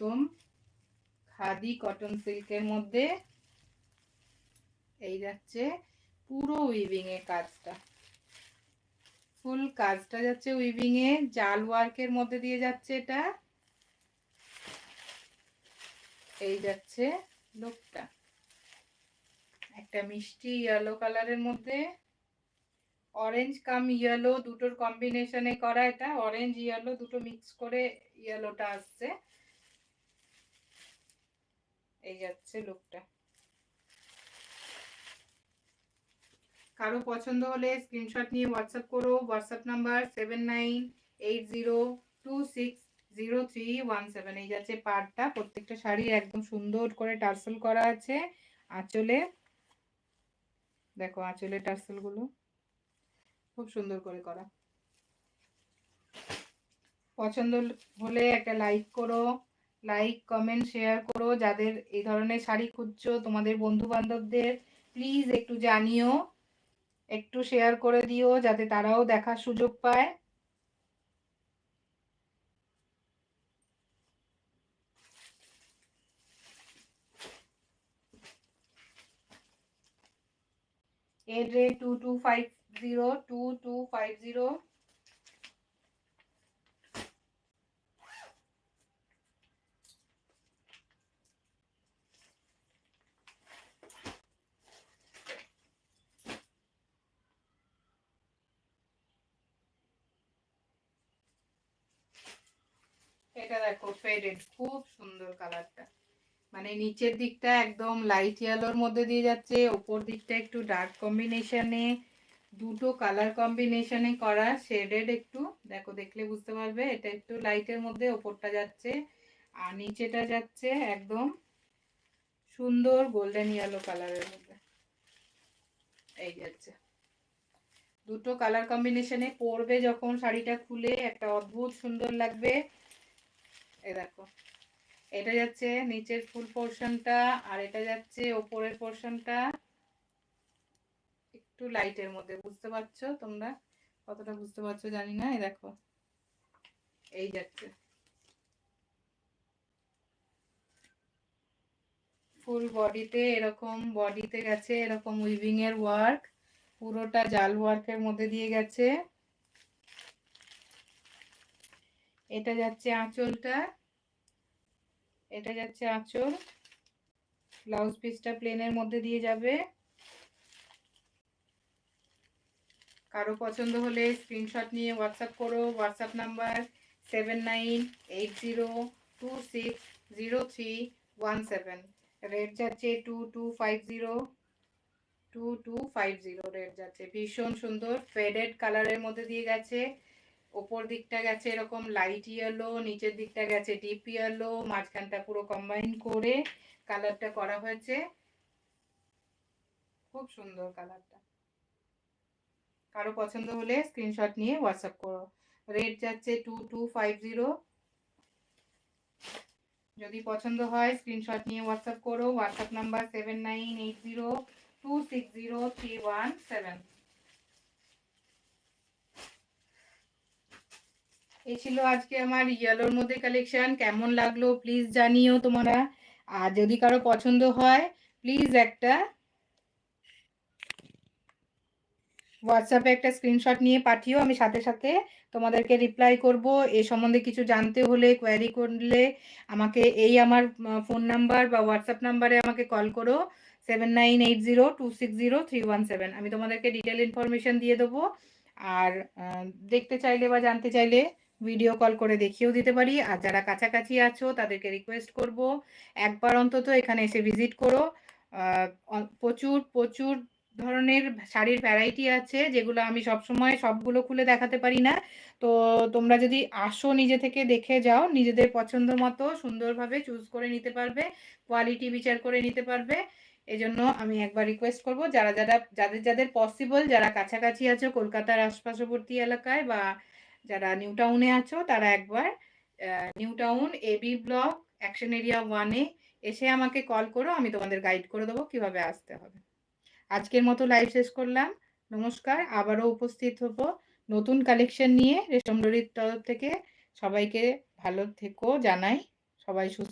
একদম খাদি কটন সিল্কের মধ্যে। এই যাচ্ছে পুরো উইভিং এর কাজটা, ফুল কাজটা যাচ্ছে উইভিং এ, জাল ওয়ার্কের মধ্যে দিয়ে যাচ্ছে এটা। এই যাচ্ছে লুকটা, একটা মিষ্টি ইয়েলো কালারের মধ্যে, অরেঞ্জ কাম ইয়েলো দুটোর কম্বিনেশনে করা, এটা অরেঞ্জ ইয়েলো দুটো মিক্স করে ইয়েলোটা আসছে। এই যাচ্ছে লুকটা। কারো পছন্দ হলে স্ক্রিনশট নিয়ে হোয়াটসঅ্যাপ করো। WhatsApp number 7980260317। এই যাচ্ছে পাড়টা, প্রত্যেকটা শাড়ি একদম সুন্দর করে টার্সেল করা আছে। আঁচলে দেখো, আঁচলে টার্সেল গুলো খুব সুন্দর করে করা। পছন্দ হলে একটা লাইক করো, লাইক কমেন্ট শেয়ার করো। যাদের এই ধরনের শাড়ি খুঁজছো তোমাদের বন্ধু বান্ধবদের প্লিজ একটু জানিও, একটু শেয়ার করে দিও যাতে তারাও দেখার সুযোগ পায়। এড্রে 2250 এটা দেখো ফেডেড, খুব সুন্দর কালারটা, মানে নিচের দিকটা একদম লাইট ইয়েলোর মধ্যে দিয়ে যাচ্ছে, উপর দিকটা একটু ডার্ক কম্বিনেশনে, দুটো কালার কম্বিনেশনে করা, শেডেড একটু দেখো, দেখলে বুঝতে পারবে। এটা একটু লাইটের মধ্যে ওপরটা যাচ্ছে, আর নিচেটা যাচ্ছে একদম সুন্দর গোল্ডেন ইয়েলো কালারের মধ্যে। এই যাচ্ছে দুটো কালার কম্বিনেশনে, পরবে যখন শাড়িটা খুলে একটা অদ্ভুত সুন্দর লাগবে। এই দেখো, এটা যাচ্ছে নিচের ফুল পোর্শনটা, আর এটা যাচ্ছে ওপরের পোর্শনটা একটু লাইটের মধ্যে। বুঝতে পারছো তোমরা, কতটা বুঝতে পারছো জানি না। এই দেখো, এই যাচ্ছে ফুল বডিতে এরকম, বডিতে গেছে এরকম উইভিং এর ওয়ার্ক, পুরোটা জাল ওয়ার্কের মধ্যে দিয়ে গেছে। এটা যাচ্ছে আঁচলটা, এটা যাচ্ছে আঁচল, ব্লাউজ পিসটা প্লেনের মধ্যে দিয়ে যাবে। কারো পছন্দ হলে স্ক্রিনশট নিয়ে হোয়াটসঅ্যাপ করো। WhatsApp number 7980260317। রেট যাচ্ছে 2250 রেট যাচ্ছে। ভীষণ সুন্দর ফেডেড কালারের মধ্যে দিয়ে গেছে। ওপর দিকটা গেছে এরকম লাইট ইয়েলো, নিচের দিকটা গেছে ডিপ ইয়েলো, মাঝখানটা পুরো কম্বাইন করে কালারটা করা হয়েছে। খুব সুন্দর কালারটা। কারো পছন্দ হলে স্ক্রিনশট নিয়ে হোয়াটসঅ্যাপ করো। রেট যাচ্ছে 2250। যদি পছন্দ হয় স্ক্রিনশট নিয়ে হোয়াটসঅ্যাপ করো। WhatsApp number 7980260317। এই ছিল আজকে আমার ইয়েলোর মধ্যে কালেকশন। কেমন লাগলো প্লিজ জানিও তোমরা। আর যদি কারো পছন্দ হয় প্লিজ একটা হোয়াটসঅ্যাপে একটা স্ক্রিনশট নিয়ে পাঠিও, আমি সাথে সাথে তোমাদেরকে রিপ্লাই করব। এ সম্বন্ধে কিছু জানতে হলে, কোয়ারি করলে আমাকে এই আমার ফোন নাম্বার বা হোয়াটসঅ্যাপ নাম্বারে আমাকে কল করো, 7980260317। আমি তোমাদেরকে ডিটেল ইনফরমেশন দিয়ে দেবো। আর দেখতে চাইলে বা জানতে চাইলে ভিডিও কল করে দেখিয়েও দিতে পারি। আর যারা কাছাকাছি আছো তাদেরকে রিকোয়েস্ট করব একবার অন্তত এখানে এসে ভিজিট করো। প্রচুর প্রচুর ধরনের শাড়ির ভ্যারাইটি আছে, যেগুলো আমি সবসময় সবগুলো খুলে দেখাতে পারি না। তো তোমরা যদি আসো, নিজে থেকে দেখে যাও, নিজেদের পছন্দ মতো সুন্দরভাবে চুজ করে নিতে পারবে, কোয়ালিটি বিচার করে নিতে পারবে। এজন্য আমি একবার রিকোয়েস্ট করব, যাদের যাদের পসিবল, যারা কাছাকাছি আছো কলকাতার আশপাশবর্তী এলাকায়, বা যারা নিউ টাউনে আছো, তারা একবার New Town AB block action area 1-এ এসে আমাকে কল করো, আমি তোমাদের গাইড করে দেবো কিভাবে আসতে হবে। আজকের মতো লাইভ শেষ করলাম। নমস্কার, আবারও উপস্থিত হব নতুন কালেকশন নিয়ে রেশম ডোরির তরফ থেকে। সবাইকে ভালো থেকো জানাই, সবাই সুস্থ।